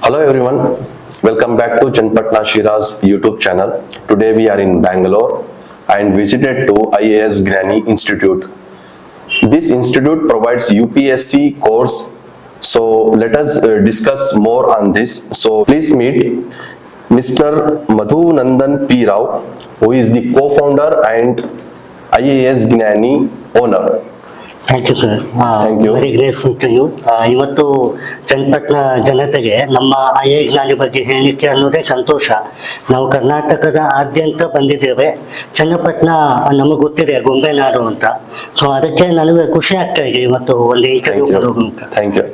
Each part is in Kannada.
Hello everyone, welcome back to Chanpatna Shira's YouTube channel. Today we are in Bangalore and visited to IAS Gnani Institute. This institute provides UPSC course. So let us discuss more on this. So please meet Mr. Madhu Nandan P. Rao, who is the co-founder and IAS Gnani owner. Thank you sir. Very grateful to you. ಇವತ್ತು ಚನ್ನಪಟ್ಟಣ ಜನತೆಗೆ ನಮ್ಮ ಐಎ ಜ್ಞಾನಿ ಬಗ್ಗೆ ಹೇಳಲಿಕ್ಕೆ ಅನ್ನೋದೇ ಸಂತೋಷ. ನಾವು ಕರ್ನಾಟಕದ ಆದ್ಯಂತ ಬಂದಿದ್ದೇವೆ. ಚನ್ನಪಟ್ಟಣ ನಮಗೆ ಗೊತ್ತಿದೆ ಗೊಂಬೆನಾಡು ಅಂತ. ಸೊ ಅದಕ್ಕೆ ನನಗೆ ಖುಷಿ ಆಗ್ತಾ ಇದೆ ಇವತ್ತು ಒಂದು ಇಂಟರ್ವ್ಯೂ ಕೊಡೋದು ಅಂತ. Thank you.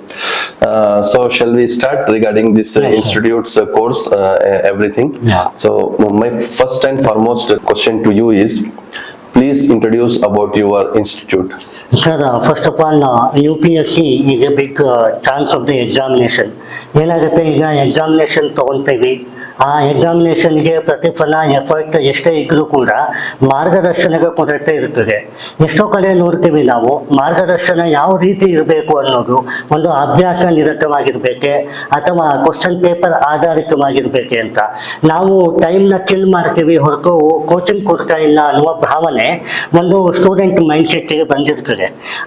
So shall we start regarding this institute's course, everything? Yeah. So my first and foremost question to you is, please introduce about your institute. Sir, first of all, UPSC is a big chance of the examination. ಏನಾಗುತ್ತೆ, ಈಗ ಎಕ್ಸಾಮಿನೇಷನ್ ತಗೊಂತೀವಿ, ಆ ಎಕ್ಸಾಮಿನೇಷನ್ಗೆ ಪ್ರತಿಫಲ ಎಫರ್ಟ್ ಎಷ್ಟೇ ಇದ್ರೂ ಕೂಡ ಮಾರ್ಗದರ್ಶನಕ್ಕೆ ಕೊರತೆ ಇರ್ತದೆ. ಎಷ್ಟೋ ಕಡೆ ನೋಡ್ತೀವಿ ನಾವು, ಮಾರ್ಗದರ್ಶನ ಯಾವ ರೀತಿ ಇರಬೇಕು ಅನ್ನೋದು ಒಂದು ಅಭ್ಯಾಸ ನಿರತವಾಗಿರ್ಬೇಕೆ ಅಥವಾ ಕ್ವಶನ್ ಪೇಪರ್ ಆಧಾರಿತವಾಗಿರ್ಬೇಕೆ ಅಂತ. ನಾವು ಟೈಮ್ನ ಕಿಲ್ ಮಾಡ್ತೀವಿ ಹೊರತು ಕೋಚಿಂಗ್ ಕೊಡ್ತಾ ಇಲ್ಲ ಅನ್ನುವ ಭಾವನೆ ಒಂದು ಸ್ಟೂಡೆಂಟ್ ಮೈಂಡ್ ಸೆಟ್ಗೆ ಬಂದಿರ್ತದೆ.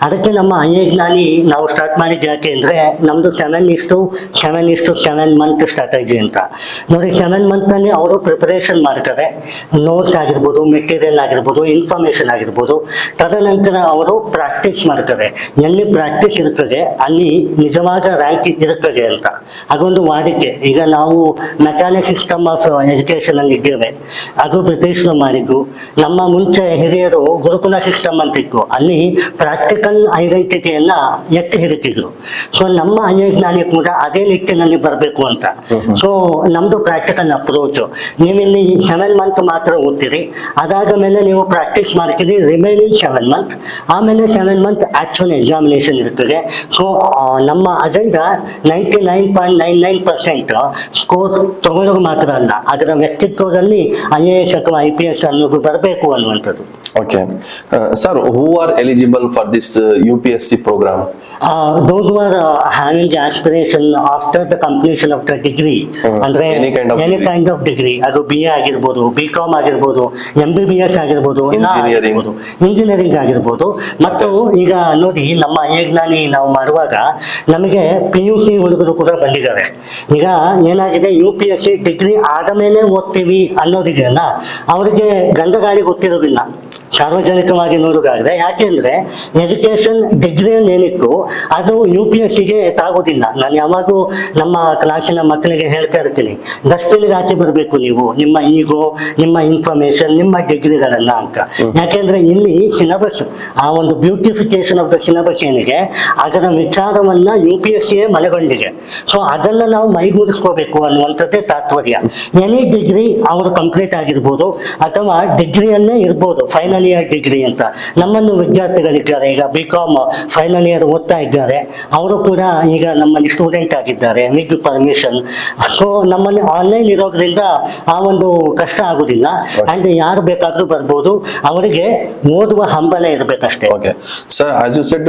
ಅದಕ್ಕೆ ನಮ್ಮ ಐಎ ಜ್ಞಾನಿ ನಾವು ಸ್ಟಾರ್ಟ್ ಮಾಡಿದ್ದು ಯಾಕೆ ಅಂದರೆ, ನಮ್ಮದು 7:7 ಮಂತ್ ಸ್ಟ್ರಾಟಜಿ ಅಂತ. ನೋಡಿ, 7 ಮಂತ್ನಲ್ಲಿ ಅವರು ಪ್ರಿಪರೇಷನ್ ಮಾಡ್ತಾರೆ. ನೋಟ್ಸ್ ಆಗಿರ್ಬೋದು, ಮೆಟೀರಿಯಲ್ ಆಗಿರ್ಬೋದು, ಇನ್ಫಾರ್ಮೇಷನ್ ಆಗಿರ್ಬೋದು. ತದನಂತರ ಅವರು ಪ್ರಾಕ್ಟೀಸ್ ಮಾಡ್ತಾರೆ. ಎಲ್ಲಿ ಪ್ರಾಕ್ಟೀಸ್ ಇರ್ತದೆ ಅಲ್ಲಿ ನಿಜವಾದ ರ್ಯಾಂಕ್ ಇರ್ತದೆ ಅಂತ. ಅದೊಂದು ವಾಡಿಕೆ. ಈಗ ನಾವು ಮೆಕ್ಯಾನಿಕ್ ಸಿಸ್ಟಮ್ ಆಫ್ ಎಜುಕೇಶನ್ ಅಲ್ಲಿ ಇದ್ದೇವೆ, ಅದು ಬ್ರಿಟಿಷರು ಮಾಡಿದ್ದು. ನಮ್ಮ ಮುಂಚೆ ಹಿರಿಯರು ಗುರುಕುಲ ಸಿಸ್ಟಮ್ ಅಂತಿತ್ತು, ಅಲ್ಲಿ ಪ್ರಾಕ್ಟಿಕಲ್ ಐಡೆಂಟಿಟಿಯನ್ನ ಎತ್ತಿ ಹಿಡಿತಿದ್ರು. ಸೊ ನಮ್ಮ ಐಎ ಜ್ಞಾನಿ ಕೂಡ ಅದೇ ನಿಟ್ಟಿನಲ್ಲಿ ಬರಬೇಕು ಅಂತ. ಸೊ ನಮ್ದು ಪ್ರಾಕ್ಟಿಕಲ್ ಅಪ್ರೋಚ್. ನೀವಿಲ್ಲಿ 7 ಮಂತ್ ಮಾತ್ರ ಓದ್ತೀರಿ, ಅದಾದ ಮೇಲೆ ನೀವು ಪ್ರಾಕ್ಟೀಸ್ ಮಾಡ್ತೀರಿ ರಿಮೈನಿಂಗ್ 7 ಮಂತ್. ಆಮೇಲೆ 7 ಮಂತ್ ಆಕ್ಚುಲ್ ಎಕ್ಸಾಮಿನೇಷನ್ ಇರ್ತದೆ. ಸೊ ನಮ್ಮ ಅಜೆಂಡಾ 99.99% ಸ್ಕೋರ್ ತಗೊಳ್ಳೋದು ಮಾತ್ರ ಅಲ್ಲ, ಅದರ ವ್ಯಕ್ತಿತ್ವದಲ್ಲಿ IAS ಅಥವಾ IPS ಅನ್ನೋದು ಬರಬೇಕು ಅನ್ನುವಂಥದ್ದು. Okay. Sir, who are eligible for this UPSC program? Those who are having the aspiration after the completion of the degree, ಅಂದ್ರೆ any kind of degree, ಅದು BA ಆಗಿರ್ಬೋದು, BCom ಆಗಿರ್ಬೋದು, MBBS ಆಗಿರ್ಬೋದು, ಇಂಜಿನಿಯರಿಂಗ್ ಆಗಿರ್ಬೋದು. ಮತ್ತು ಈಗ ನೋಡಿ, ನಮ್ಮ ಐಎ ಜ್ಞಾನಿ ನಾವು ಮಾಡುವಾಗ ನಮಗೆ PUC ಹುಡುಗರು ಕೂಡ ಬಂದಿದ್ದಾರೆ. ಈಗ ಏನಾಗಿದೆ, UPSC ಡಿಗ್ರಿ ಆದ ಮೇಲೆ ಓದ್ತೀವಿ ಅನ್ನೋದಿದೆಯಲ್ಲ, ಅವರಿಗೆ ಗಂಧಗಾಳಿ ಗೊತ್ತಿರೋದಿಲ್ಲ ಸಾರ್ವಜನಿಕವಾಗಿ ನೋಡೋದಾದ್ರೆ. ಯಾಕೆಂದ್ರೆ ಎಜುಕೇಶನ್ ಡಿಗ್ರಿಯಲ್ಲಿ ಏನಿತ್ತು ಅದು UPSCಗೆ ತಾಗೋದಿಲ್ಲ. ನಾನು ಯಾವಾಗೂ ನಮ್ಮ ಕ್ಲಾಸಿನ ಮಕ್ಕಳಿಗೆ ಹೇಳ್ತಾ ಇರ್ತೀನಿ, ಡಸ್ಟ್ಬಿನ್ಗೆ ಹಾಕಿ ಬರಬೇಕು ನೀವು ನಿಮ್ಮ ಈಗೋ, ನಿಮ್ಮ ಇನ್ಫಾರ್ಮೇಶನ್, ನಿಮ್ಮ ಡಿಗ್ರಿಗಳನ್ನ ಅಂತ. ಯಾಕೆಂದ್ರೆ ಇಲ್ಲಿ ಸಿಲೆಬಸ್, ಆ ಒಂದು ಬ್ಯೂಟಿಫಿಕೇಶನ್ ಆಫ್ ದ ಸಿಲೆಬಸ್ ಏನಿದೆ ಅದರ ವಿಚಾರವನ್ನ UPSCಯೇ ಮನಗೊಂಡಿದೆ. ಸೊ ಅದನ್ನ ನಾವು ಮೈಗೂಡಿಸ್ಕೋಬೇಕು ಅನ್ನುವಂಥದ್ದೇ ತಾತ್ಪರ್ಯ. ಎನಿ ಡಿಗ್ರಿ ಅವರು ಕಂಪ್ಲೀಟ್ ಆಗಿರ್ಬೋದು ಅಥವಾ ಡಿಗ್ರಿಯಲ್ಲೇ ಇರ್ಬೋದು, ಫೈನಲ್ ಇಯರ್ ಡಿಗ್ರಿ ಅಂತ. ನಮ್ಮನ್ನು ವಿದ್ಯಾರ್ಥಿಗಳಿದ್ದಾರೆ, ಈಗ BCom ಫೈನಲ್ ಇಯರ್ ಓದ್ತಾ ಇದ್ದಾರೆ, ಅವರು ಕೂಡ ಈಗ ನಮ್ಮಲ್ಲಿ ಸ್ಟೂಡೆಂಟ್ ಆಗಿದ್ದಾರೆ ವಿತ್ ಪರ್ಮಿಷನ್. ಸೊ ನಮ್ಮಲ್ಲಿ ಆನ್ಲೈನ್ ಇರೋದ್ರಿಂದ ಆ ಒಂದು ಕಷ್ಟ ಆಗುದಿಲ್ಲ. ಅಂಡ್ ಯಾರು ಬೇಕಾದ್ರೂ ಬರ್ಬೋದು, ಅವರಿಗೆ ಓದುವ ಹಂಬಲ ಇರಬೇಕಷ್ಟೇ. Okay. Sir, as you said,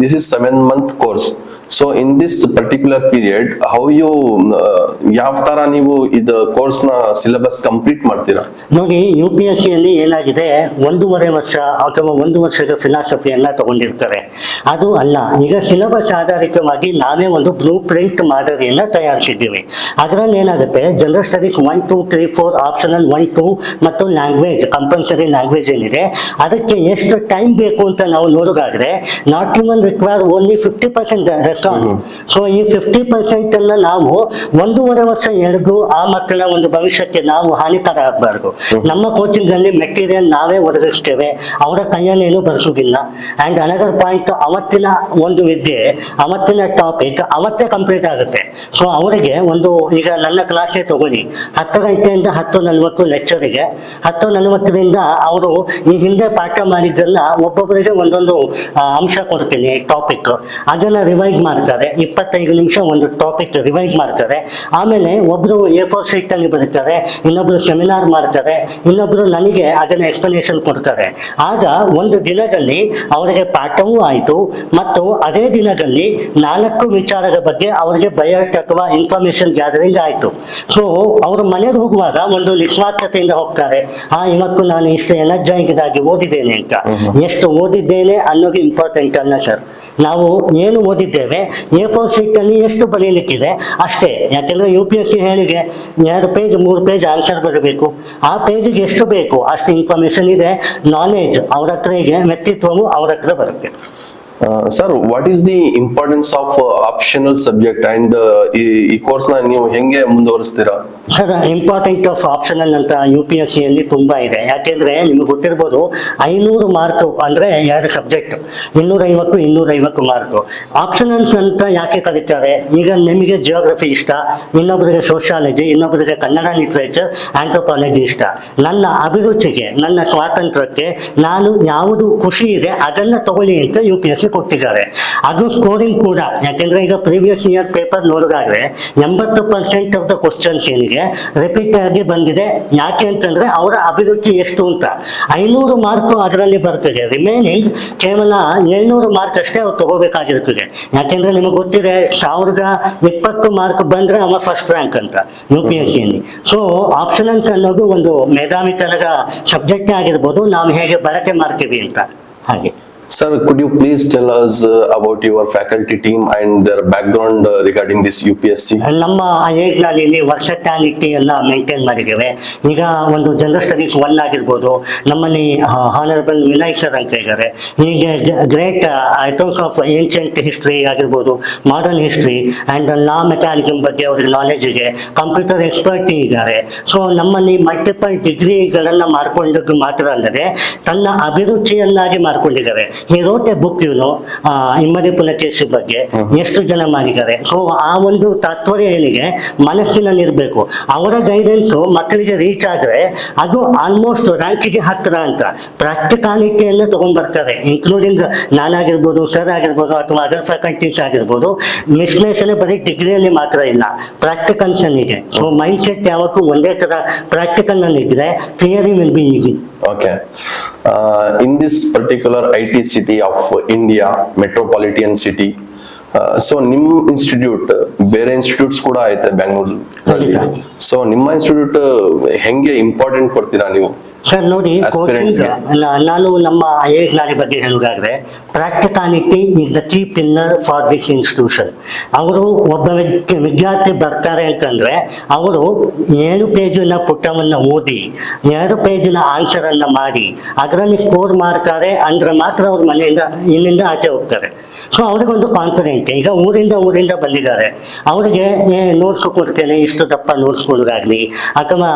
this is 7-month course. So in this particular period, how you ಯಾವ ತರ ನೀವು ಇದು ಕೋರ್ಸ್ ನ ಸಿಲೆಬಸ್ ಕಂಪ್ಲೀಟ್ ಮಾಡ್ತೀರಾ? ನೋಡಿ, UPSC ಯಲ್ಲಿ ಏನಾಗಿದೆ, 1.5 ವರ್ಷ ಅಥವಾ 1 ವರ್ಷದ ಫಿಲಾಸಫಿಯನ್ನ ತಗೊಂಡಿರ್ತಾರೆ. ಅದು ಅಲ್ಲ, ಈಗ ಸಿಲೆಬಸ್ ಆಧಾರಿತವಾಗಿ ನಾವೇ ಒಂದು ಬ್ಲೂ ಪ್ರಿಂಟ್ ಮಾದರಿಯನ್ನ ತಯಾರಿಸಿದ್ದೀವಿ. ಅದರಲ್ಲಿ ಏನಾಗುತ್ತೆ, ಜನರಲ್ ಸ್ಟಡೀಸ್ 1, 2, 3, 4 ಆಪ್ಷನಲ್ 1, 2 ಮತ್ತು ಲ್ಯಾಂಗ್ವೇಜ್, ಕಂಪಲ್ಸರಿ ಲ್ಯಾಂಗ್ವೇಜ್ ಏನಿದೆ ಅದಕ್ಕೆ ಎಷ್ಟು ಟೈಮ್ ಬೇಕು ಅಂತ ನಾವು ನೋಡೋದಾದ್ರೆ, not even require only 50% response. So ಈ 50% ಅನ್ನ ನಾವು 1.5 ವರ್ಷ ಎಳೆದು ಆ ಮಕ್ಕಳ ಒಂದು ಭವಿಷ್ಯಕ್ಕೆ ನಾವು ಹಾನಿಕರ ಆಗಬಾರ್ದು. ನಮ್ಮ ಕೋಚಿಂಗ್ ಅಲ್ಲಿ ಮೆಟೀರಿಯಲ್ ನಾವೇ ಒದಗಿಸ್ತೇವೆ, ಅವರ ಕೈಯಲ್ಲೇನು ಬರೆಸೋದಿಲ್ಲ. ಅಂಡ್ ಅನದರ್ ಪಾಯಿಂಟ್, ಅವತ್ತಿನ ಒಂದು ವಿದ್ಯೆ, ಅವತ್ತಿನ ಟಾಪಿಕ್ ಅವತ್ತೇ ಕಂಪ್ಲೀಟ್ ಆಗುತ್ತೆ. ಸೊ ಅವರಿಗೆ ಒಂದು, ಈಗ ನನ್ನ ಕ್ಲಾಸೇ ತಗೊಳ್ಳಿ, 10 ಗಂಟೆಯಿಂದ 10:40 ಲೆಕ್ಚರಿಗೆ, 10:40ರಿಂದ ಅವರು ಈ ಹಿಂದೆ ಪಾಠ ಮಾಡಿದ್ದನ್ನ ಒಬ್ಬೊಬ್ಬರಿಗೆ ಒಂದೊಂದು ಅಂಶ ಕೊಡ್ತೀನಿ ಟಾಪಿಕ್, ಅದನ್ನ ರಿವೈಸ್ ಮಾಡ್ತಾರೆ. 25 ನಿಮಿಷ ಒಂದು ಟಾಪಿಕ್ ರಿವೈಸ್ ಮಾಡ್ತಾರೆ. ಆಮೇಲೆ ಒಬ್ರು A4 ಶೀಟ್ ಅಲ್ಲಿ ಬರೀತಾರೆ, ಇನ್ನೊಬ್ರು ಸೆಮಿನಾರ್ ಮಾಡ್ತಾರೆ, ಇನ್ನೊಬ್ರು ನನಗೆ ಅದನ್ನ ಎಕ್ಸ್ಪ್ಲನೇಷನ್ ಕೊಡ್ತಾರೆ. ಆಗ ಒಂದು ದಿನದಲ್ಲಿ ಅವರಿಗೆ ಪಾಠವೂ ಆಯಿತು ಮತ್ತು ಅದೇ ದಿನದಲ್ಲಿ 4 ವಿಚಾರದ ಬಗ್ಗೆ ಅವರಿಗೆ ಅಲರ್ಟ್ ಅಥವಾ ಇನ್ಫಾರ್ಮೇಶನ್ ಗ್ಯಾದರಿಂಗ್ ಆಯ್ತು. ಸೊ ಅವರು ಮನೆಗೆ ಹೋಗುವಾಗ ಒಂದು ನಿಸ್ವಾರ್ಥತೆಯಿಂದ ಹೋಗ್ತಾರೆ. ಇವತ್ತು ನಾನು ಇಷ್ಟು ಎನರ್ಜೈಸ್ಡ್ ಆಗಿ ಓದಿದ್ದೇನೆ ಅಂತ. ಎಷ್ಟು ಓದಿದ್ದೇನೆ ಅನ್ನೋದು ಇಂಪಾರ್ಟೆಂಟ್ ಅಲ್ಲ ಸರ್. ನಾವು ಏನು ಓದಿದ್ದೇವೆ A4 ಶೀಟ್ ಅಲ್ಲಿ ಎಷ್ಟು ಬರೆಯಲಿಕ್ಕಿದೆ ಅಷ್ಟೇ. ಯಾಕೆಂದ್ರೆ UPSC ಹೇಳಿಗೆ 2 ಪೇಜ್ 3 ಪೇಜ್ ಆನ್ಸರ್ ಬರಬೇಕು. ಆ ಪೇಜಿಗೆ ಎಷ್ಟು ಬೇಕು ಅಷ್ಟು ಇನ್ಫಾರ್ಮೇಶನ್ ಇದೆ. ನಾಲೆಜ್ ಅವ್ರ ಹತ್ರ ಇದೆ, ವ್ಯಕ್ತಿತ್ವವು ಅವ್ರ ಹತ್ರ ಬರುತ್ತೆ. Sir, what is the importance of optional subject and ಈ ಕೋರ್ಸ್ ನ ನೀವು ಹೆಂಗೆ ಮುಂದುವರಿಸ್ತೀರಾ? ಸರ್, ಇಂಪಾರ್ಟೆಂಟ್ ಆಫ್ ಆಪ್ಷನಲ್ ಅಂತ UPSC ಅಲ್ಲಿ ತುಂಬಾ ಇದೆ. ಯಾಕೆಂದ್ರೆ ನಿಮ್ಗೆ ಗೊತ್ತಿರ್ಬೋದು 500 ಮಾರ್ಕ್ ಅಂದ್ರೆ 2 ಸಬ್ಜೆಕ್ಟ್ 250 ಮಾರ್ಕ್. ಆಪ್ಷನಲ್ಸ್ ಅಂತ ಯಾಕೆ ಕರೀತಾರೆ? ಈಗ ನಿಮಗೆ ಜಿಯೋಗ್ರಫಿ ಇಷ್ಟ, ಇನ್ನೊಬ್ಬರಿಗೆ ಸೋಷಿಯಾಲಜಿ, ಇನ್ನೊಬ್ಬರಿಗೆ ಕನ್ನಡ ಲಿಟ್ರೇಚರ್, ಆಂಥ್ರೋಪಾಲಜಿ ಇಷ್ಟ. ನನ್ನ ಅಭಿರುಚಿಗೆ, ನನ್ನ ಸ್ವಾತಂತ್ರ್ಯಕ್ಕೆ ನಾನು ಯಾವುದು ಖುಷಿ ಇದೆ ಅದನ್ನ ತಗೊಳ್ಳಿ ಅಂತ UPSC ಕೊಟ್ಟಿದ್ದಾರೆ. ಅದು ಸ್ಕೋರಿಂಗ್ ಕೂಡ. ಯಾಕೆಂದ್ರೆ ಈಗ ಪ್ರೀವಿಯಸ್ ಇಯರ್ ಪೇಪರ್ ನೋಡಿದಾದ್ರೆ 80% ಆಫ್ ದ ಕ್ವಶನ್ಸ್ ಏನಿಗೆ ರಿಪೀಟ್ ಆಗಿ ಬಂದಿದೆ. ಯಾಕೆ ಅಂತಂದ್ರೆ ಅವರ ಅಭಿರುಚಿ ಎಷ್ಟು ಅಂತ. 500 ಮಾರ್ಕ್ ಅದರಲ್ಲಿ ಬರ್ತದೆ. ರಿಮೈನಿಂಗ್ ಕೇವಲ 700 ಮಾರ್ಕ್ ಅಷ್ಟೇ ಅವ್ರು ತಗೋಬೇಕಾಗಿರ್ತದೆ. ಯಾಕೆಂದ್ರೆ ನಿಮಗೆ ಗೊತ್ತಿದೆ 1020 ಮಾರ್ಕ್ ಬಂದ್ರೆ ಅವ ಫಸ್ಟ್ ರ್ಯಾಂಕ್ ಅಂತ UPSC ಅಲ್ಲಿ. ಸೊ ಆಪ್ಷನಲ್ಸ್ ಅನ್ನೋದು ಒಂದು ಮೇಧಾವಿತನದ ಸಬ್ಜೆಕ್ಟ್ ಆಗಿರ್ಬೋದು, ನಾವು ಹೇಗೆ ಬಳಕೆ ಮಾಡ್ತೀವಿ ಅಂತ. ಹಾಗೆ Sir, could you please tell us about your faculty team and their background regarding this UPSC? ನಮ್ಮ ಐಐಟಿನಲ್ಲಿ ವರ್ಸಟ್ಯಾಲಿಟಿಯನ್ನ ಮೇಂಟೈನ್ ಮಾಡಿದ್ದೇವೆ. ಈಗ ಒಂದು ಜನರಲ್ ಸ್ಟಡೀಸ್ 1 ಆಗಿರ್ಬೋದು, ನಮ್ಮಲ್ಲಿ ಹಾನರಬಲ್ ವಿನಯ್ ಸರ್ ಅಂತ ಇದ್ದಾರೆ. ಹೀಗೆ great items of ancient history ಆಗಿರ್ಬೋದು, modern history and law mechanical ಬಗ್ಗೆ ಅವ್ರಿಗೆ ನಾಲೆಜ್ ಇದೆ. ಕಂಪ್ಯೂಟರ್ ಎಕ್ಸ್ಪರ್ಟ್ ಇದ್ದಾರೆ. ಸೊ ನಮ್ಮಲ್ಲಿ ಮಲ್ಟಿಪಲ್ ಡಿಗ್ರಿಗಳನ್ನ ಮಾಡ್ಕೊಂಡದ್ದು ಮಾತ್ರ ಅಲ್ಲದೆ ತನ್ನ ಅಭಿರುಚಿಯನ್ನಾಗಿ ಮಾಡ್ಕೊಂಡಿದ್ದಾರೆ. He wrote a book, ಇಮ್ಮಡಿ ಪುಲಕೇಶಿ ಬಗ್ಗೆ ಎಷ್ಟು ಜನ ಮಾಡಿದ್ದಾರೆ. ಸೊ ಆ ಒಂದು ತಾತ್ಪರ್ಯ ಏನಿಗೆ ಮನಸ್ಸಿನಲ್ಲಿ ಇರಬೇಕು. ಅವರ ಗೈಡೆನ್ಸ್ ಮಕ್ಕಳಿಗೆ ರೀಚ್ ಆದ್ರೆ ಅದು ಆಲ್ಮೋಸ್ಟ್ ರ್ಯಾಂಕಿಗೆ ಹತ್ತಿರ ಅಂತ ಪ್ರಾಕ್ಟಿಕಾಲಿಟಿಯನ್ನು ತಗೊಂಡ್ಬರ್ತಾರೆ. ಇನ್ಕ್ಲೂಡಿಂಗ್ ನಾನಾಗಿರ್ಬೋದು, ಸರ್ ಆಗಿರ್ಬೋದು, ಅಥವಾ ಅದರ್ ಫ್ಯಾಕಲ್ಟೀಸ್ ಆಗಿರ್ಬೋದು. ವಿಶ್ಲೇಷಣೆ ಬರೀ ಡಿಗ್ರಿಯಲ್ಲಿ ಮಾತ್ರ ಇಲ್ಲ, ಪ್ರಾಕ್ಟಿಕಲ್ಸ್ ಅಲ್ಲಿದೆ. ಸೊ ಮೈಂಡ್ ಸೆಟ್ ಯಾವತ್ತೂ ಒಂದೇ ತರ ಪ್ರಾಕ್ಟಿಕಲ್ ನಲ್ಲಿ ಇದ್ರೆ theory will be easy. Okay. In this particular IT city of India, metropolitan city, so ನಿಮ್ ಇನ್ಸ್ಟಿಟ್ಯೂಟ್ ಬೇರೆ ಇನ್ಸ್ಟಿಟ್ಯೂಟ್ಸ್ ಕೂಡ ಐತೆ ಬೆಂಗಳೂರು. ಸೊ ನಿಮ್ಮ ಇನ್ಸ್ಟಿಟ್ಯೂಟ್ ಹೆಂಗೆ ಇಂಪಾರ್ಟೆಂಟ್ ಕೊಡ್ತೀರಾ ನೀವು? ಸರ್ ನೋಡಿ, ಕೋಚಿಂಗ್ ನಾನು ನಮ್ಮ ಐಐಟಿ ಬಗ್ಗೆ ಹೇಳುವುದಾದ್ರೆ practicality is the key pillar for this institution. ಅವರು ಒಬ್ಬ ವಿದ್ಯಾರ್ಥಿ ಬರ್ತಾರೆ ಅಂತಂದ್ರೆ ಅವರು 7 ಪೇಜಿನ ಪುಟವನ್ನು ಓದಿ 2 ಪೇಜಿನ ಆನ್ಸರ್ ಅನ್ನ ಮಾಡಿ ಅದರಲ್ಲಿ ಸ್ಕೋರ್ ಮಾಡ್ತಾರೆ ಅಂದ್ರೆ ಮಾತ್ರ ಅವ್ರ ಮನೆಯಿಂದ ಇಲ್ಲಿಂದ ಆಚೆ ಹೋಗ್ತಾರೆ. ಸೊ ಅವ್ರಿಗೊಂದು ಕಾನ್ಫಿಡೆಂಟ್. ಈಗ ಊರಿಂದ ಬಂದಿದ್ದಾರೆ, ಅವರಿಗೆ ನೋಟ್ಸ್ ಕೊಡ್ತೇನೆ, ಇಷ್ಟು ದಪ್ಪ ನೋಟ್ಸ್ ಕೊಡೋದಾಗ್ಲಿ ಅಥವಾ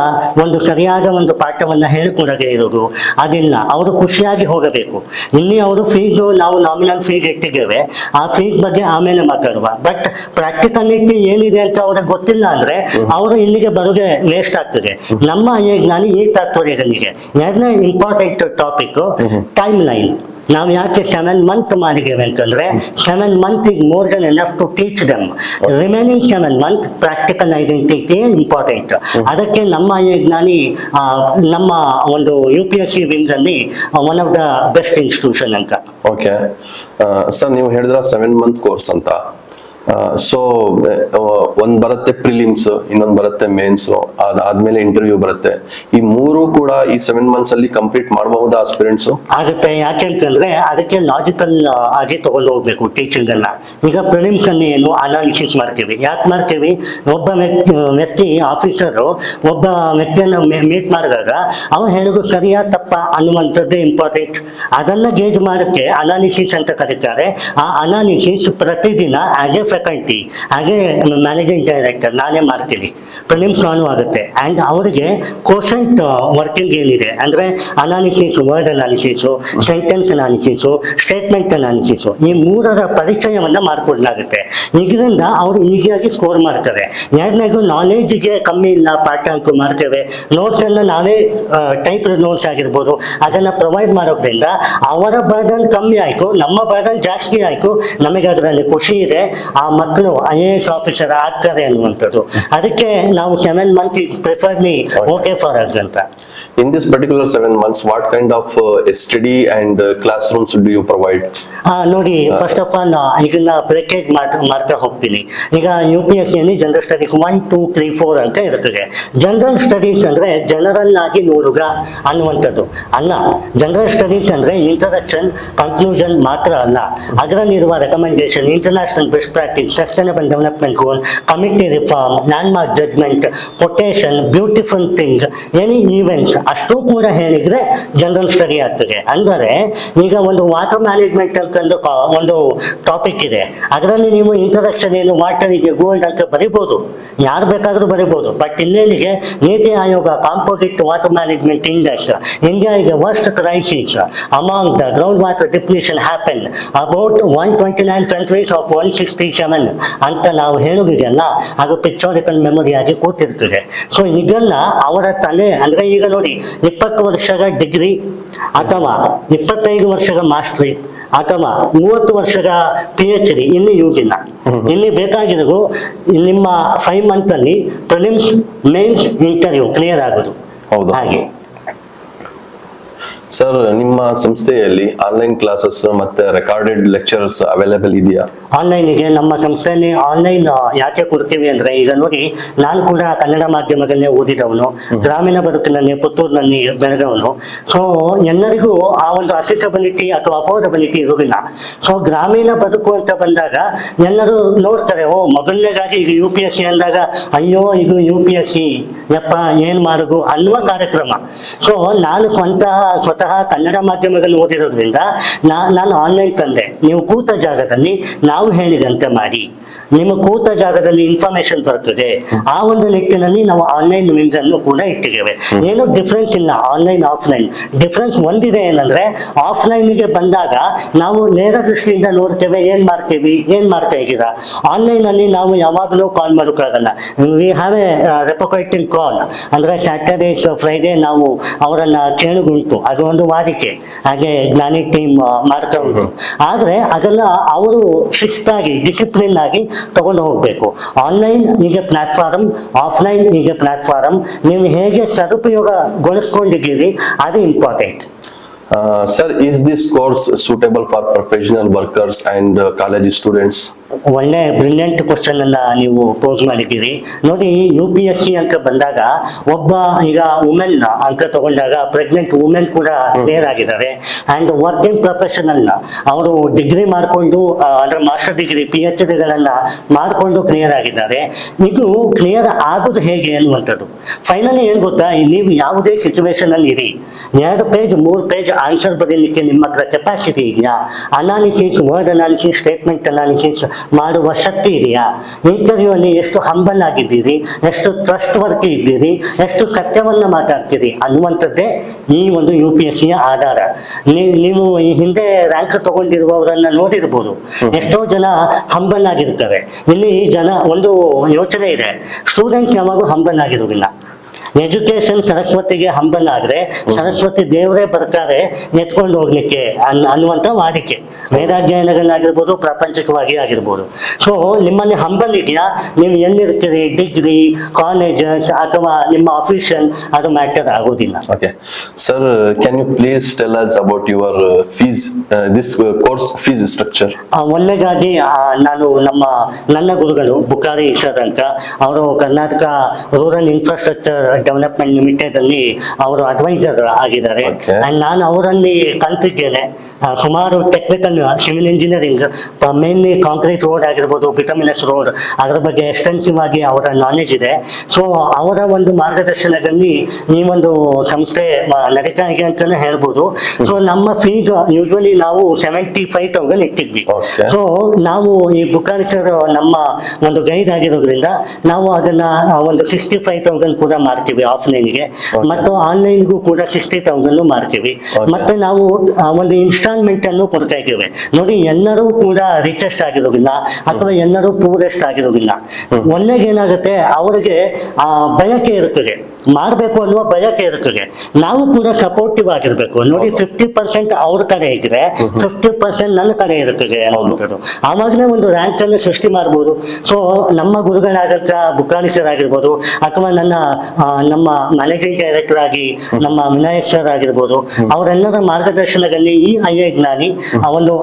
ಒಂದು ಸರಿಯಾದ ಒಂದು ಪಾಠವನ್ನ ಹೇಳಿಕೊಡದೆ ಇರೋದು ಅದಿಲ್ಲ. ಅವರು ಖುಷಿಯಾಗಿ ಹೋಗಬೇಕು. ಇಲ್ಲಿ ಅವರು ಫೀಸ್, ನಾವು ನಾಮಿನಲ್ ಫೀಸ್ ಇಟ್ಟಿದ್ದೇವೆ, ಆ ಫೀಸ್ ಬಗ್ಗೆ ಆಮೇಲೆ ಮಾತಾಡುವ. ಬಟ್ ಪ್ರಾಕ್ಟಿಕಲಿಟಿ ಏನಿದೆ ಅಂತ ಅವ್ರಿಗೆ ಗೊತ್ತಿಲ್ಲ ಅಂದ್ರೆ ಅವರು ಇಲ್ಲಿಗೆ ಬರೋದೇ ವೇಸ್ಟ್ ಆಗ್ತದೆ. ನಮ್ಮ ನಾನು ಈ ತಾತ್ಪರ್ಯಗಳಿಗೆ 2ನೇ ಇಂಪಾರ್ಟೆಂಟ್ ಟಾಪಿಕ್ ಟೈಮ್ ಲೈನ್. ನಾವು ಯಾಕೆ 7 ಮಂತ್ ಮಾಡಿದ್ದೇವೆ ಅಂತಂದ್ರೆ 7 month is more than enough to teach them. Remaining 7 month practical identity important. ಅದಕ್ಕೆ ನಮ್ಮ ನಮ್ಮ ಒಂದು UPSC ವಿಂಗ್ ಅಲ್ಲಿ one of the best institution ಅಂತ. ಓಕೆ ಸರ್, ನೀವು ಹೇಳಿದ್ರ 7 ಮಂತ್ ಕೋರ್ಸ್ ಅಂತ. ಸೊ ಒಂದ್ ಬರುತ್ತೆ ಪ್ರಿಲಿಮ್ಸ್, ಇನ್ನೊಂದು ಬರುತ್ತೆ ಮೇನ್ಸ್, ಅದಾದ್ಮೇಲೆ ಇಂಟರ್ವ್ಯೂ ಬರುತ್ತೆ. ಈ 3 ಕೂಡ ಈ 7 ಮಂತ್ಸ್ ಅಲ್ಲಿ ಕಂಪ್ಲೀಟ್ ಮಾಡಬಹುದಾ ಆಸ್ಪಿರೆಂಟ್ಸ್? ಆಗುತ್ತೆ. ಯಾಕೆಂತಂದ್ರೆ ಅದಕ್ಕೆ ಲಾಜಿಕಲ್ ಆಗಿ ತಗೊಂಡು ಹೋಗ್ಬೇಕು ಟೀಚಿಂಗ್ ಅನ್ನ. ಈಗ ಪ್ರಿಲಿಮ್ಸ್ ಅಲ್ಲಿ ಏನು ಅನಾಲಿಸಿಸ್ ಮಾಡ್ತೀವಿ. ಯಾಕೆ ಮಾಡ್ತೀವಿ? ಒಬ್ಬ ವ್ಯಕ್ತಿ ಆಫೀಸರ್ ಒಬ್ಬ ವ್ಯಕ್ತಿಯನ್ನು ಮೀಟ್ ಮಾಡಿದಾಗ ಅವ ಹೇಳೋದು ಸರಿಯಾ ತಪ್ಪ ಅನ್ನುವಂಥದ್ದೇ ಇಂಪಾರ್ಟೆಂಟ್. ಅದನ್ನ ಗೇಜ್ ಮಾಡಕ್ಕೆ ಅನಾಲಿಸಿಸ್ ಅಂತ ಕರೀತಾರೆ. ಆ ಅನಾಲಿಸಿಸ್ ಪ್ರತಿದಿನ ಆಸ್ ಎ ಫ್ಯಾಕಲ್ಟಿ, ಹಾಗೆ ಮ್ಯಾನೇಜಿಂಗ್ ಡೈರೆಕ್ಟರ್ ನಾನೇ ಮಾಡ್ತೀನಿ. ಪ್ರಿಲಿಮ್ಸ್ ನಾನು ಆಗುತ್ತೆ. ಅಂಡ್ ಅವರಿಗೆ ಕೋಶಂಟ್ ವರ್ಕಿಂಗ್ ಏನಿದೆ ಅಂದ್ರೆ analysis, word analysis, sentence analysis, statement analysis, ಈ 3ರ ಪರಿಚಯವನ್ನ ಮಾಡಿಕೊಡ್ಲಾಗುತ್ತೆ. ಇದರಿಂದ ಅವರು ಈಸಿಯಾಗಿ ಸ್ಕೋರ್ ಮಾಡ್ತಾರೆ. 2ನೇದು ನಾಲೆಜ್ಗೆ ಕಮ್ಮಿ ಇಲ್ಲ, ಪಾಠ ಅಂತೂ ಮಾಡ್ತೇವೆ. ನೋಟ್ಸ್ ಎಲ್ಲ ನಾವೇ ಟೈಪ್ ನೋಟ್ಸ್ ಆಗಿರ್ಬೋದು ಅದನ್ನ ಪ್ರೊವೈಡ್ ಮಾಡೋದ್ರಿಂದ ಅವರ ಬರ್ಡನ್ ಕಮ್ಮಿ ಆಯ್ತು, ನಮ್ಮ ಬರ್ಡನ್ ಜಾಸ್ತಿ ಆಯ್ತು. ನಮಗೆ ಅದರಲ್ಲಿ ಖುಷಿ ಇದೆ, ಆ ಮಕ್ಕಳು IAS ಆಫೀಸರ್ ಆಗ್ತಾರೆ ಅನ್ನುವಂಥದ್ದು. ಅದಕ್ಕೆ ನಾವು 7 ಮಂತ್ ಪ್ರಿಫರ್ಲಿ ಓಕೆ ಫಾರ್ ಅಸ್ ಅಂತ. In this particular 7 months, what kind of study and classrooms do you provide? ನೋಡಿ, ಫಸ್ಟ್ ಆಫ್ ಆಲ್ ಇದನ್ನ ಪ್ಯಾಕೇಜ್ ಮಾಡ್ತಾ ಹೋಗ್ತೀನಿ. ಈಗ UPSC ಅಲ್ಲಿ ಜನರಲ್ ಸ್ಟಡೀಸ್ 1, 2, 3, 4 ಅಂತ ಇರ್ತದೆ. ಜನರಲ್ ಸ್ಟಡೀಸ್ ಅಂದ್ರೆ ಜನರಲ್ ಆಗಿ ನೋಡುಗ ಅನ್ನುವಂಥದ್ದು ಅಲ್ಲ. ಜನರಲ್ ಸ್ಟಡೀಸ್ ಅಂದ್ರೆ ಇಂಟ್ರಡಕ್ಷನ್, ಕನ್ಕ್ಲೂಷನ್ ಮಾತ್ರ ಅಲ್ಲ. ಅದರಲ್ಲಿರುವ recommendation, international best practice, sustainable development goal, committee reform, landmark judgement, quotation, beautiful thing, any events ಅಷ್ಟು ಕೂಡ ಹೇಳಿದ್ರೆ ಜನರಲ್ ಸ್ಟಡಿ ಆಗ್ತದೆ. ಅಂದರೆ ಈಗ ಒಂದು ವಾಟರ್ ಮ್ಯಾನೇಜ್ಮೆಂಟ್ ಅಂತ ಒಂದು ಟಾಪಿಕ್ ಇದೆ, ಅದರಲ್ಲಿ ನೀವು ಇಂಟ್ರಡಕ್ಷನ್ ಏನು, ವಾಟರ್ ಇದೆ ಗೋಲ್ಡ್ ಅಂತ ಬರಿಬೋದು, ಯಾರು ಬೇಕಾದ್ರೂ ಬರಿಬೋದು. But ಇಲ್ಲೇನಿಗೆ NITI Aayog composite water management index, India is the worst crisis among the groundwater depletion happened about 129 countries of 167 ಅಂತ ನಾವು ಹೇಳೋದಿದೆಯಲ್ಲ, ಅದು ಪಿಕ್ಚೋರಿಕಲ್ ಮೆಮೊರಿ ಆಗಿ ಕೂತಿರ್ತದೆ. ಸೊ ಇದನ್ನ ಅವರ ತಲೆ ಅಂದ್ರೆ ಈಗ ನೋಡಿ, 20 ವರ್ಷದ ಡಿಗ್ರಿ ಅಥವಾ 25 ವರ್ಷದ ಮಾಸ್ಟ್ರಿ ಅಥವಾ 30 ವರ್ಷದ PhD ಇಲ್ಲಿ ಯೂಗಿಲ್ಲ. ಇಲ್ಲಿ ಬೇಕಾಗಿರೋದು ನಿಮ್ಮ 5 ಮಂತ್ ಅಲ್ಲಿ ಪ್ರಿಲಿಮ್ಸ್, ಮೇನ್ಸ್, ಇಂಟರ್ವ್ಯೂ ಕ್ಲಿಯರ್ ಆಗೋದು. ಹೌದು. ಹಾಗೆ ಸರ್, ನಿಮ್ಮ ಸಂಸ್ಥೆಯಲ್ಲಿ ಆನ್ಲೈನ್ ಕ್ಲಾಸಸ್ ಮತ್ತೆ ರೆಕಾರ್ಡೆಡ್ ಲೆಕ್ಚರ್ಸ್ ಅವೈಲೇಬಲ್ ಇದೆಯಾ? ಆನ್ಲೈನಿಗೆ ನಮ್ಮ ಸಂಸ್ಥೆಯಲ್ಲಿ ಆನ್ಲೈನ್ ಯಾಕೆ ಕೊಡ್ತೀವಿ ಅಂದ್ರೆ, ಈಗ ನೋಡಿ, ನಾನು ಕೂಡ ಕನ್ನಡ ಮಾಧ್ಯಮದಲ್ಲೇ ಓದಿದವನು, ಗ್ರಾಮೀಣ ಬದುಕಿನಲ್ಲಿ ಪುತ್ತೂರಿನಲ್ಲಿ ಬೆಳೆದವನು. ಸೊ ಎಲ್ಲರಿಗೂ ಆ ಒಂದು ಅಕ್ಸೆಸಿಬಿಲಿಟಿ ಅಥವಾ ಅಫೋರ್ಡಬಿಲಿಟಿ ಇರೋದಿಲ್ಲ. ಸೊ ಗ್ರಾಮೀಣ ಬದುಕು ಅಂತ ಬಂದಾಗ ಎಲ್ಲರೂ ನೋಡ್ತಾರೆ, ಓ ಮೊದಲನೇದಾಗಿ ಈಗ UPSC ಅಂದಾಗ ಅಯ್ಯೋ ಇದು UPSC ಯಪ್ಪ ಏನ್ ಮಾಡೋದು ಅನ್ನುವ ಕಾರ್ಯಕ್ರಮ. ಸೊ ನಾನು ಸ್ವತಃ ಕನ್ನಡ ಮಾಧ್ಯಮದಲ್ಲಿ ಓದಿರೋದ್ರಿಂದ ನಾನು ಆನ್ಲೈನ್ ತಂದೆ. ನೀವು ಕೂತ ಜಾಗದಲ್ಲಿ ನಾವು ಹೇಳಿದಂತೆ ಮಾಡಿ, ನಿಮ್ಮ ಕೂತ ಜಾಗದಲ್ಲಿ ಇನ್ಫಾರ್ಮೇಶನ್ ಬರ್ತದೆ. ಆ ಒಂದು ನಿಟ್ಟಿನಲ್ಲಿ ನಾವು ಆನ್ಲೈನ್ ವಿಂಗ್ ಅನ್ನು ಕೂಡ ಇಟ್ಟಿದ್ದೇವೆ. ಏನು ಡಿಫ್ರೆನ್ಸ್ ಇಲ್ಲ ಆನ್ಲೈನ್ ಆಫ್ಲೈನ್. ಡಿಫ್ರೆನ್ಸ್ ಒಂದಿದೆ, ಏನಂದ್ರೆ ಆಫ್ಲೈನ್ಗೆ ಬಂದಾಗ ನಾವು ನೇರ ದೃಷ್ಟಿಯಿಂದ ನೋಡ್ತೇವೆ, ಏನ್ ಮಾಡ್ತಾ ಇದ್ದೀರಾ. ಆನ್ಲೈನ್ ಅಲ್ಲಿ ನಾವು ಯಾವಾಗಲೂ ಕಾಲ್ ಮಾಡೋಕ್ಕಾಗಲ್ಲ. ವಿ ಹ್ಯಾವ್ ಎ ರೆಪೋಕೇಟಿಂಗ್ ಕಾಲ್, ಅಂದ್ರೆ ಸ್ಯಾಟರ್ಡೇ ಫ್ರೈಡೇ ನಾವು ಅವರನ್ನ ಕೇಳುಗುಂಟು, ಅದು ಒಂದು ವಾಡಿಕೆ. ಹಾಗೆ ಜ್ಞಾನಿ ಟೀಮ್ ಮಾಡ್ತಾ ಉಂಟು. ಆದ್ರೆ ಅದನ್ನ ಅವರು ಶಿಸ್ತಾಗಿ ಡಿಸಿಪ್ಲಿನ್ ಆಗಿ ತಗೊಂಡು ಹೋಗ್ಬೇಕು. ಆನ್ಲೈನ್ ಈಗ ಪ್ಲಾಟ್ಫಾರ್ಮ್, ಆಫ್ಲೈನ್ ಈಗ ಪ್ಲಾಟ್ಫಾರ್ಮ್. ನೀವು ಹೇಗೆ ಸದುಪಯೋಗಗೊಳಿಸ್ಕೊಂಡಿದ್ದೀರಿ ಅದು important. Sir, is this course suitable for professional workers and college students? ಒಳ್ಳೆ ಬ್ರಿಲಿಯಂಟ್ ಕ್ವಶನ್ ಅನ್ನ ನೀವು ಪೋಸ್ ಮಾಡಿದ್ದೀರಿ. ನೋಡಿ, UPSC ಅಂತ ಬಂದಾಗ ಒಬ್ಬ ಈಗ ವುಮೆನ್ ಅಂಕ ತಗೊಂಡಾಗ ಪ್ರೆಗ್ನೆಂಟ್ ವುಮೆನ್ ಕೂಡ ಕ್ಲಿಯರ್ ಆಗಿದ್ದಾರೆ. ಅಂಡ್ ವರ್ಕಿಂಗ್ ಪ್ರೊಫೆಷನಲ್ ಅವರು ಡಿಗ್ರಿ ಮಾಡಿಕೊಂಡು ಅಂದ್ರೆ ಮಾಸ್ಟರ್ ಡಿಗ್ರಿ, PhDಗಳನ್ನ ಮಾಡಿಕೊಂಡು ಕ್ಲಿಯರ್ ಆಗಿದ್ದಾರೆ. ಇದು ಕ್ಲಿಯರ್ ಆಗೋದು ಹೇಗೆ ಅನ್ನುವಂಥದ್ದು. ಫೈನಲಿ ಏನ್ ಗೊತ್ತಾ, ನೀವು ಯಾವುದೇ ಸಿಚುವೇಶನ್ ಅಲ್ಲಿ ಇರಿ, 2 ಪೇಜ್ 3 ಪೇಜ್ ಆನ್ಸರ್ ಬರೀಲಿಕ್ಕೆ ನಿಮ್ಮ ಹತ್ರ ಕೆಪಾಸಿಟಿ ಇದೆಯಾ? Analysis, word analysis, statement analysis ಮಾಡುವ ಶಕ್ತಿ ಇದೆಯಾ? ಇಂಟರ್ವ್ಯೂ ಅಲ್ಲಿ ಎಷ್ಟು ಹಂಬಲ್ ಆಗಿದ್ದೀರಿ, ಎಷ್ಟು ಟ್ರಸ್ಟ್ ವರ್ತಿ ಇದ್ದೀರಿ, ಎಷ್ಟು ಸತ್ಯವನ್ನ ಮಾತಾಡ್ತೀರಿ ಅನ್ನುವಂಥದ್ದೇ ಈ ಒಂದು UPSC ಆಧಾರ. ನೀವು ಈ ಹಿಂದೆ ರ್ಯಾಂಕ್ ತಗೊಂಡಿರುವವರನ್ನ ನೋಡಿರ್ಬೋದು, ಎಷ್ಟೋ ಜನ ಹಂಬಲ್ ಆಗಿರ್ತಾರೆ. ಇಲ್ಲಿ ಒಂದು ಯೋಚನೆ ಇದೆ, ಸ್ಟೂಡೆಂಟ್ಸ್ ಯಾವಾಗೂ ಹಂಬಲ್ ಆಗಿರೋದಿಲ್ಲ. ಎಜುಕೇಶನ್ ಸರಸ್ವತಿಗೆ ಹಂಬಲ್ ಆದ್ರೆ ಸರಸ್ವತಿ ದೇವರೇ ಬರ್ತಾರೆ ಎತ್ಕೊಂಡು ಹೋಗ್ಲಿಕ್ಕೆ ಅನ್ನುವಂಥ ವಾಡಿಕೆ ವೇದಾಧ್ಯಯನಗಳಾಗಿರ್ಬೋದು, ಪ್ರಾಪಂಚಿಕವಾಗಿ ಆಗಿರ್ಬೋದು. ಸೊ ನಿಮ್ಮಲ್ಲಿ ಹಂಬಲ್ ಇದೆಯಾ, ನೀವು ಎಲ್ಲಿರ್ತೀರಿ, ಡಿಗ್ರಿ, ಕಾಲೇಜ್ ಅಥವಾ ನಿಮ್ಮ ಅಫಿಷಿಯಲ್, ಅದು ಮ್ಯಾಟರ್ ಆಗೋದಿಲ್ಲ. Okay, sir, can you please tell us about your fees, this course fees structure? ಒಳ್ಳೆಗಾಗಿ ನಾನು ನನ್ನ ಗುರುಗಳು ಬುಕಾರಿ ಸರ್ ಅಂತ, ಅವರು Karnataka rural infrastructure development limited ಅಲ್ಲಿ ಅವರು ಅಡ್ವೈಸರ್ ಆಗಿದ್ದಾರೆ. ಅಂಡ್ ನಾನು ಅವರಲ್ಲಿ ಕಲ್ತಿದ್ದೇನೆ ಸುಮಾರು technical civil engineering, mainly concrete road ಆಗಿರ್ಬೋದು, ಬಿಟಮಿನಸ್ ರೋಡ್, ಅದರ ಬಗ್ಗೆ ಎಕ್ಸ್ಟೆನ್ಸಿವ್ ಆಗಿ ಅವರ ನಾಲೆಜ್ ಇದೆ. ಸೊ ಅವರ ಒಂದು ಮಾರ್ಗದರ್ಶನದಲ್ಲಿ ಈ ಒಂದು ಸಂಸ್ಥೆ ನಡೀತಾ ಇದೆ ಅಂತಾನೆ ಹೇಳ್ಬೋದು. ಸೊ ನಮ್ಮ ಫೀಸ್ ಯೂಶ್ವಲಿ ನಾವು 75,000 ಇಟ್ಟಿದ್ವಿ. ಸೊ ನಾವು ಈ ಬುಕಾರಿ ಸರ್ ನಮ್ಮ ಒಂದು ಗೈಡ್ ಆಗಿರೋದ್ರಿಂದ ನಾವು ಅದನ್ನ ಒಂದು 65,000 ಕೂಡ ಮಾಡ್ತೀವಿ ಆಫ್ಲೈನ್ಗೆ, ಮತ್ತು ಆನ್ಲೈನ್ಗೂ ಕೂಡ 60,000 ಮಾಡ್ತೀವಿ. ಮತ್ತೆ ನಾವು ಒಂದು ಇನ್ಸ್ಟಾಲ್ಮೆಂಟ್ ಅನ್ನು ಕೊಡ್ತಾ ಇದ್ದೇವೆ. ನೋಡಿ, ಎಲ್ಲರೂ ಕೂಡ ರಿಚೆಸ್ಟ್ ಆಗಿರೋದಿಲ್ಲ ಅಥವಾ ಎಲ್ಲರೂ ಪೂರೆಸ್ಟ್ ಆಗಿರೋದಿಲ್ಲ. ಒಳ್ಳೆಗೆ ಏನಾಗುತ್ತೆ, ಅವರಿಗೆ ಬಯಕೆ ಇರುತ್ತದೆ, ಮಾಡಬೇಕು ಅನ್ನುವ ಬಯಕೆ ಇರುತ್ತದೆ. ನಾವು ಕೂಡ ಸಪೋರ್ಟಿವ್ ಆಗಿರ್ಬೇಕು. ನೋಡಿ, 50% ಅವ್ರ ಕಡೆ ಇದ್ರೆ 50% ನನ್ನ ಕಡೆ ಇರುತ್ತದೆ ಅನ್ನುವಂಥದ್ದು. ಆವಾಗಲೇ ಒಂದು ರ್ಯಾಂಕ್ ಅನ್ನು ಸೃಷ್ಟಿ ಮಾಡ್ಬೋದು. ಸೊ ನಮ್ಮ ಗುರುಗಳಾಗಕ್ಕ ಬುಕಾಣಿಕರಾಗಿರ್ಬೋದು ಅಥವಾ ನನ್ನ ನಮ್ಮ ಮ್ಯಾನೇಜಿಂಗ್ ಡೈರೆಕ್ಟರ್ ಆಗಿ ನಮ್ಮ ವಿನಾಯಕ್ ಸರ್ ಆಗಿರ್ಬೋದು, ಅವರೆಲ್ಲರ ಮಾರ್ಗದರ್ಶನದಲ್ಲಿ ಈ ಐಎ ಜ್ಞಾನಿ ಒಂದು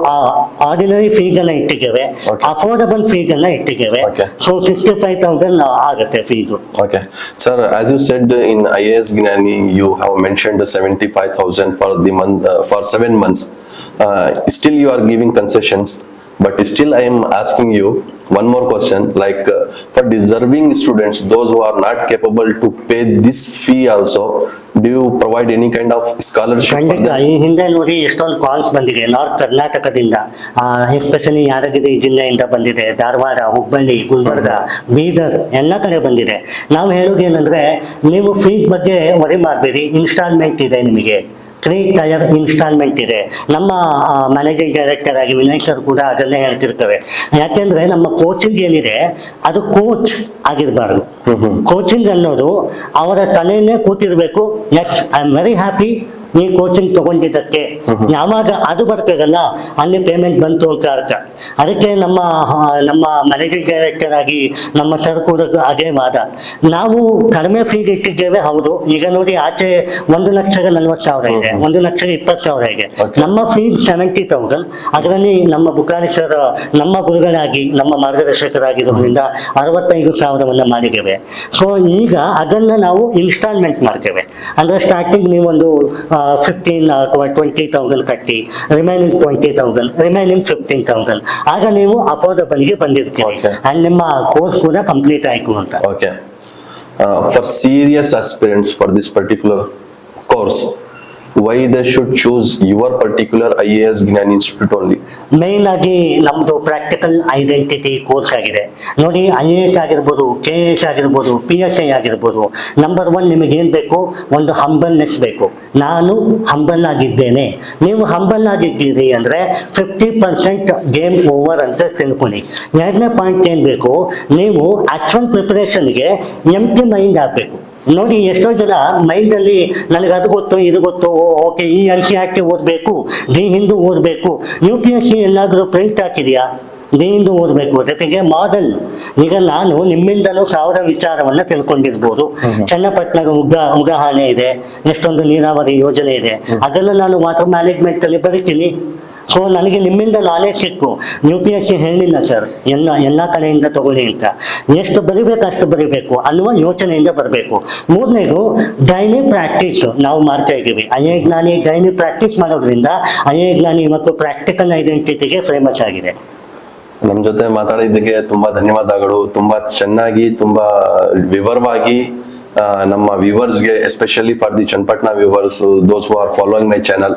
ಆರ್ಡಿನರಿ ಫೀಗನ್ನ ಇಟ್ಟಿದ್ದೇವೆ, ಅಫೋರ್ಡಬಲ್ ಫೀಗನ್ನ ಇಟ್ಟಿದ್ದೇವೆ. Okay. ಸೊ 65,000 ಆಗುತ್ತೆ fees. Okay. Sir, as you said in IAS Gnani, you have mentioned 75,000 for the month, for 7 months. Still you are giving concessions, but still I am asking you one more question, like for deserving students, those who are not capable to pay this fee also, do you provide any kind of scholarship for ಖಂಡಿತ. them? ಈ ಹಿಂದೆ ನೋಡಿ ಎಷ್ಟೊಂದು ಕಾಲ್ಸ್ ಬಂದಿದೆ ನಾರ್ತ್ ಕರ್ನಾಟಕದಿಂದ, ಎಸ್ಪೆಷಲಿ ಯಾದಗಿರಿ ಜಿಲ್ಲೆಯಿಂದ ಬಂದಿದೆ, ಧಾರವಾಡ, ಹುಬ್ಬಳ್ಳಿ, ಗುಲ್ಬರ್ಗ, ಬೀದರ್ ಎಲ್ಲ ಕಡೆ ಬಂದಿದೆ. ನಾವು ಹೇಳೋದು ಏನಂದ್ರೆ, ನೀವು ಫೀಸ್ ಬಗ್ಗೆ ವರಿ ಮಾಡಬೇಡಿ, ಇನ್ಸ್ಟಾಲ್ಮೆಂಟ್ ಇದೆ ನಿಮಗೆ, 3 ಟೈರ್ ಇನ್ಸ್ಟಾಲ್ಮೆಂಟ್ ಇದೆ. ನಮ್ಮ ಮ್ಯಾನೇಜಿಂಗ್ ಡೈರೆಕ್ಟರ್ ಆಗಿ ವಿನಯ್ ಸರ್ ಕೂಡ ಅದನ್ನೇ ಹೇಳ್ತಿರ್ತೇವೆ. ಯಾಕೆಂದ್ರೆ ನಮ್ಮ ಕೋಚಿಂಗ್ ಏನಿದೆ ಅದು ಕೋಚ್ ಆಗಿರಬಾರ್ದು. ಕೋಚಿಂಗ್ ಅನ್ನೋದು ಅವರ ತಲೆಯಲ್ಲೇ ಕೂತಿರ್ಬೇಕು. Yes, I am very happy ಈ ಕೋಚಿಂಗ್ ತಗೊಂಡಿದ್ದಕ್ಕೆ. ಯಾವಾಗ ಅದು ಬರ್ತದಲ್ಲ ಅಲ್ಲಿ ಪೇಮೆಂಟ್ ಬಂತು ಅಂತ ಅರ್ಥ. ಅದಕ್ಕೆ ನಮ್ಮ ಮ್ಯಾನೇಜಿಂಗ್ ಡೈರೆಕ್ಟರ್ ಆಗಿ ನಮ್ಮ ಸರ್ ಕೂಡ ಅದೇ ವಾದ. ನಾವು ಕಡಿಮೆ ಫೀಗೆ ಇಟ್ಟಿದ್ದೇವೆ, ಹೌದು. ಈಗ ನೋಡಿ ಆಚೆ 1,40,000 ಇದೆ, 1,20,000 ಇದೆ. ನಮ್ಮ ಫೀಸ್ 70,000. ಅದರಲ್ಲಿ ನಮ್ಮ ಬುಕಾರಿ ಸರ್ ನಮ್ಮ ಗುರುಗಳಾಗಿ ನಮ್ಮ ಮಾರ್ಗದರ್ಶಕರಾಗಿರೋದ್ರಿಂದ 65,000 ಮಾಡಿದ್ದೇವೆ. ಸೊ ಈಗ ಅದನ್ನ ನಾವು ಇನ್ಸ್ಟಾಲ್ಮೆಂಟ್ ಮಾಡ್ತೇವೆ. ಅಂದ್ರೆ ಸ್ಟಾರ್ಟಿಂಗ್ ನೀವೊಂದು 15 ಅಥವಾ 20,000 ಕಟ್ಟಿ, ರಿಮೈನಿಂಗ್ 20,000, ರಿಮೈನಿಂಗ್ 15,000. ಆಗ ನೀವು ಅಫೋರ್ಡಬಲ್ಗೆ ಬಂದಿರ್ತೀರಿ. Okay. ಅಂಡ್ ನಿಮ್ಮ ಕೋರ್ಸ್ ಕೂಡ ಕಂಪ್ಲೀಟ್ ಆಯ್ತು ಅಂತ. Okay. For serious aspirants for this particular course, why they should choose your particular IAS Gnani Institute only? Main ಆಗಿ ನಮ್ದು ಪ್ರಾಕ್ಟಿಕಲ್ ಐಡೆಂಟಿಟಿ ಕೋರ್ಸ್ ಆಗಿದೆ. ನೋಡಿ, IAS ಆಗಿರ್ಬೋದು, KAS ಆಗಿರ್ಬೋದು, PSI ಆಗಿರ್ಬೋದು, ನಂಬರ್ 1 ನಿಮಗೆ ಏನ್ ಬೇಕು? ಒಂದು ಹಂಬಲ್ನೆಸ್ ಬೇಕು. ನಾನು ಹಂಬಲ್ ಆಗಿದ್ದೇನೆ, ನೀವು ಹಂಬಲ್ ಆಗಿದ್ದೀರಿ ಅಂದ್ರೆ 50% ಗೇಮ್ ಓವರ್ ಅಂತ ತಿಳ್ಕೊಳ್ಳಿ. 2ನೇ ಪಾಯಿಂಟ್ ಏನ್ ಬೇಕು? ನೀವು ಆಕ್ಚುಯಲ್ ಪ್ರಿಪರೇಷನ್ಗೆ ಎಂಟಿ ಮೈಂಡ್ ಆಗ್ಬೇಕು. ನೋಡಿ, ಎಷ್ಟೋ ಜನ ಮೈಂಡ್ ಅಲ್ಲಿ ನನಗೆ ಅದು ಗೊತ್ತು, ಇದು ಗೊತ್ತು, ಓಕೆ ಈ NCERT ಓದಬೇಕು, ಡಿ ಹಿಂದೂ ಓದಬೇಕು. UPSC ಎಲ್ಲಾದ್ರೂ ಪ್ರಿಂಟ್ ಹಾಕಿದ್ಯಾ? ಡಿ ಹಿಂದೂ ಓದಬೇಕು, ಜೊತೆಗೆ ಮಾಡೆಲ್. ಈಗ ನಾನು ನಿಮ್ಮಿಂದಲೂ 1000 ವಿಚಾರವನ್ನ ತಿಳ್ಕೊಂಡಿರ್ಬೋದು. ಚನ್ನಪಟ್ಟಣ ಉಗಾಹರಣೆ ಇದೆ, ಎಷ್ಟೊಂದು ನೀರಾವರಿ ಯೋಜನೆ ಇದೆ, ಅದನ್ನು ನಾನು ವಾಟರ್ ಮ್ಯಾನೇಜ್ಮೆಂಟ್ ಅಲ್ಲಿ ಬರೀತೀನಿ. ಸೊ ನನಗೆ ನಿಮ್ಮಿಂದ ನಾಲೆಜ್ ಸಿಕ್ಕು. UPSC ಹೇಳಿಲ್ಲ ಸರ್ ಎಲ್ಲ ಕಡೆಯಿಂದ ತಗೊಳ್ಳಿ ಅಂತ. ಎಷ್ಟು ಬರಿಬೇಕು ಅಷ್ಟು ಬರಿಬೇಕು ಅನ್ನುವ ಯೋಚನೆಯಿಂದ ಬರಬೇಕು. 3ನೇದು ಡೈಲಿ ಪ್ರಾಕ್ಟೀಸ್ ನಾವು ಮಾಡ್ತಾ ಇದ್ದೀವಿ. IAS ಜ್ಞಾನಿ ಡೈಲಿ ಪ್ರಾಕ್ಟೀಸ್ ಮಾಡೋದ್ರಿಂದ IAS ಜ್ಞಾನಿ ಇವತ್ತು ಪ್ರಾಕ್ಟಿಕಲ್ ಐಡೆಂಟಿಟಿಗೆ ಫೇಮಸ್ ಆಗಿದೆ. ನಮ್ಮ ಜೊತೆ ಮಾತಾಡಿದ್ದಕ್ಕೆ ತುಂಬಾ ಧನ್ಯವಾದಗಳು. ತುಂಬಾ ಚೆನ್ನಾಗಿ, ತುಂಬಾ ವಿವರವಾಗಿ ನಮ್ಮ ವ್ಯೂವರ್ಸ್ಗೆ, especially for the Channapatna viewers, those who are following my channel,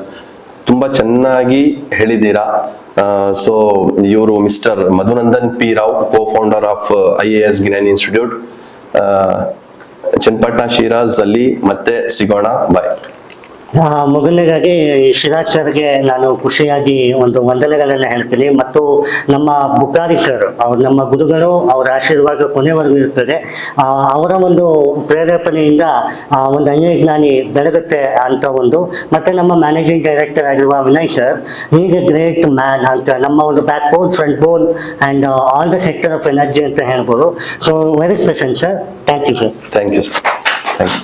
ತುಂಬಾ ಚೆನ್ನಾಗಿ ಹೇಳಿದ್ದೀರಾ. ಸೊ ಇವರು mister Madhunandan P Rao, co founder of IAS Gnani Institute, Channapatna Shiraj ಅಲ್ಲಿ ಮತ್ತೆ ಸಿಗೋಣ. ಬಾಯ್. ಮೊದಲನೇದಾಗಿ ಶಿರಾಜ್ ಸರ್ಗೆ ನಾನು ಖುಷಿಯಾಗಿ ಒಂದು ವಂದನೆಗಳನ್ನು ಹೇಳ್ತೀನಿ. ಮತ್ತು ನಮ್ಮ ಬುಕಾರಿ ಸರ್, ಅವ್ರು ನಮ್ಮ ಗುರುಗಳು, ಅವರ ಆಶೀರ್ವಾದ ಕೊನೆವರೆಗೂ ಇರ್ತದೆ. ಅವರ ಒಂದು ಪ್ರೇರೇಪಣೆಯಿಂದ ಒಂದು IAS ಜ್ಞಾನಿ ಬೆಳಗುತ್ತೆ ಅಂತ ಒಂದು. ಮತ್ತೆ ನಮ್ಮ ಮ್ಯಾನೇಜಿಂಗ್ ಡೈರೆಕ್ಟರ್ ಆಗಿರುವ ವಿನಯ್ ಸರ್, ಹೀಗೆ ಗ್ರೇಟ್ ಮ್ಯಾನ್ ಅಂತ, ನಮ್ಮ ಒಂದು backbone, front bone and all the sector of energy ಅಂತ ಹೇಳ್ಬೋದು. So very special sir. Thank you sir. Thank you sir. Thank you.